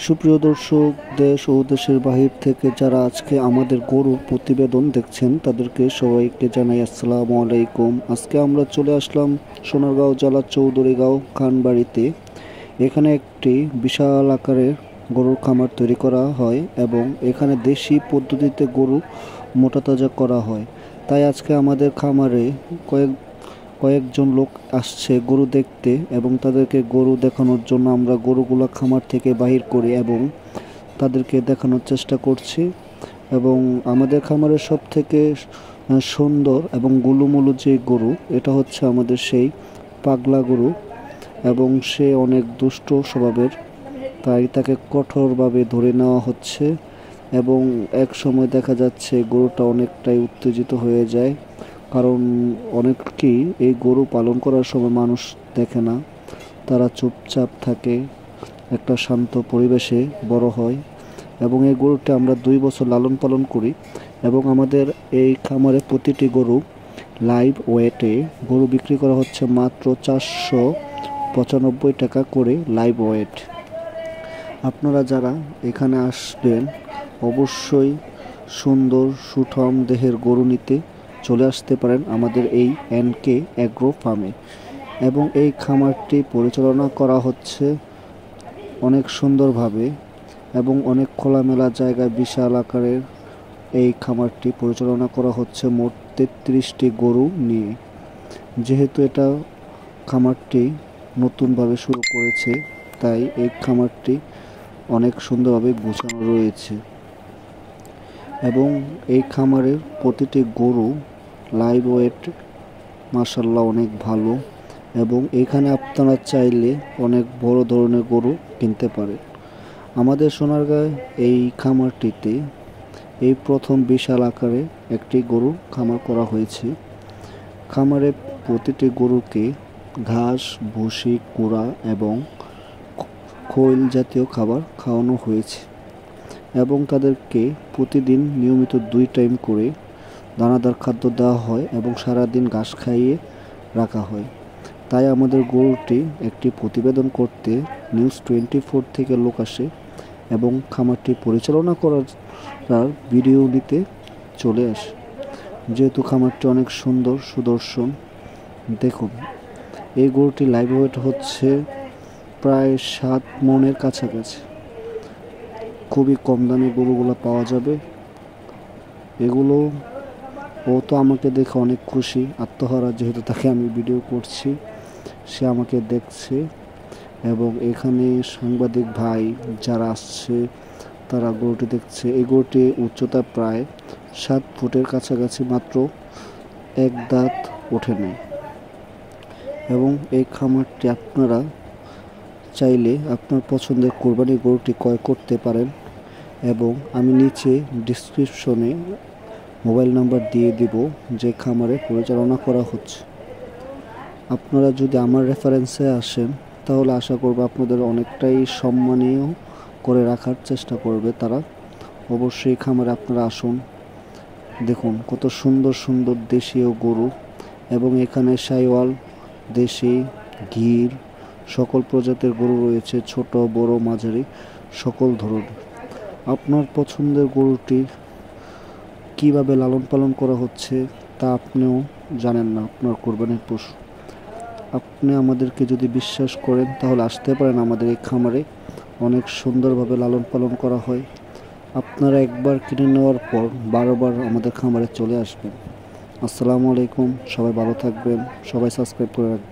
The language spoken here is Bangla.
সুপ্রিয় দর্শক, দেশ ও দেশের বাহির থেকে যারা আজকে আমাদের গরুর প্রতিবেদন দেখছেন তাদেরকে সবাইকে জানাই আসসালামু আলাইকুম। আজকে আমরা চলে আসলাম সোনারগাঁও জেলার চৌধুরীগাঁও খানবাড়িতে। এখানে একটি বিশাল আকারের গরুর খামার তৈরি করা হয় এবং এখানে দেশি পদ্ধতিতে গরু মোটা তাজা করা হয়। তাই আজকে আমাদের খামারে কয়েকজন লোক আসছে গরু দেখতে এবং তাদেরকে গরু দেখানোর জন্য আমরা গরুগুলো খামার থেকে বাহির করি এবং তাদেরকে দেখানোর চেষ্টা করছি। এবং আমাদের খামারের সব থেকে সুন্দর এবং গুলুমুলু যে গরু, এটা হচ্ছে আমাদের সেই পাগলা গরু এবং সে অনেক দুষ্ট স্বভাবের, তাই তাকে কঠোরভাবে ধরে নেওয়া হচ্ছে এবং এক সময় দেখা যাচ্ছে গরুটা অনেকটাই উত্তেজিত হয়ে যায়, কারণ অনেকেই এই গরু পালন করার সময় মানুষ দেখে না, তারা চুপচাপ থাকে, একটা শান্ত পরিবেশে বড় হয়। এবং এই গরুটি আমরা 2 বছর লালন পালন করি এবং আমাদের এই খামারে প্রতিটি গরু লাইভ ওয়েটে গরু বিক্রি করা হচ্ছে মাত্র 495 টাকা করে লাইভ ওয়েট। আপনারা যারা এখানে আসবেন অবশ্যই সুন্দর সুঠাম দেহের গরু নিতে চলে আসতে পারেন আমাদের এই এনকে অ্যাগ্রো ফার্মে। এবং এই খামারটি পরিচালনা করা হচ্ছে অনেক সুন্দরভাবে এবং অনেক খোলামেলা জায়গায় বিশাল আকারের এই খামারটি পরিচালনা করা হচ্ছে মোট 33টি গরু নিয়ে। যেহেতু এটা খামারটি নতুনভাবে শুরু করেছে, তাই এই খামারটি অনেক সুন্দরভাবে গোছানো রয়েছে এবং এই খামারের প্রতিটি গরু লাইভ ওয়েট মাশাআল্লাহ অনেক ভালো। এবং এখানে আপনারা চাইলে অনেক বড় ধরনের গরু কিনতে পারেন। আমাদের সোনারগাঁয়ে এই খামারটিতে এই প্রথম বিশাল আকারে একটি গরু খামার করা হয়েছে। খামারে প্রতিটি গরুকে ঘাস, ভুসি, কুড়া এবং খৈল জাতীয় খাবার খাওয়ানো হয়েছে এবং তাদেরকে প্রতিদিন নিয়মিত 2 টাইম করে দানাদার খাদ্য দেওয়া হয় এবং সারাদিন ঘাস খাইয়ে রাখা হয়। তাই আমাদের গরুটি একটি প্রতিবেদন করতে নিউজ 24 থেকে লোক আসে এবং খামারটি পরিচালনা করার ভিডিও নিতে চলে আসে। যেহেতু খামারটি অনেক সুন্দর সুদর্শন, দেখুন এই গরুটি লাইভ ওয়েট হচ্ছে প্রায় 7 মণের কাছাকাছি। খুবই কম দামে গরুগুলো পাওয়া যাবে। এগুলো ও তো আমাকে দেখে অনেক খুশি, আত্মহারা, যেহেতু তাকে আমি ভিডিও করছি, সে আমাকে দেখছে। এবং এখানে সাংবাদিক ভাই যারা আসছে তারা গরুটি দেখছে। এই গরুটি উচ্চতা প্রায় 7 ফুটের কাছাকাছি, মাত্র 1 দাঁত ওঠেনি। এবং এই খামারটি আপনারা চাইলে আপনার পছন্দের কোরবানি গরুটি ক্রয় করতে পারেন এবং আমি নিচে ডিসক্রিপশনে মোবাইল নাম্বার দিয়ে দিব যে খামারে পরিচালনা করা হচ্ছে। আপনারা যদি আমার রেফারেন্সে আসেন তাহলে আশা করব আপনাদের অনেকটাই সম্মানীয় করে রাখার চেষ্টা করবে তারা। অবশ্যই খামারে আপনারা আসুন, দেখুন কত সুন্দর সুন্দর দেশীয় গরু এবং এখানে শাহিওয়াল, দেশি, গির সকল প্রজাতির গরু রয়েছে, ছোট বড় মাঝারি সকল ধরনের। আপনার পছন্দের গরুটি কিভাবে লালন পালন করা হচ্ছে তা আপনিও জানেন না, আপনার কোরবানির পশু। আপনি আমাদেরকে যদি বিশ্বাস করেন তাহলে আসতে পারেন আমাদের এই খামারে, অনেক সুন্দরভাবে লালন পালন করা হয়। আপনারা একবার কিনে নেওয়ার পর বারবার আমাদের খামারে চলে আসবেন। আসসালামু আলাইকুম, সবাই ভালো থাকবেন, সবাই সাবস্ক্রাইব করে রাখবেন।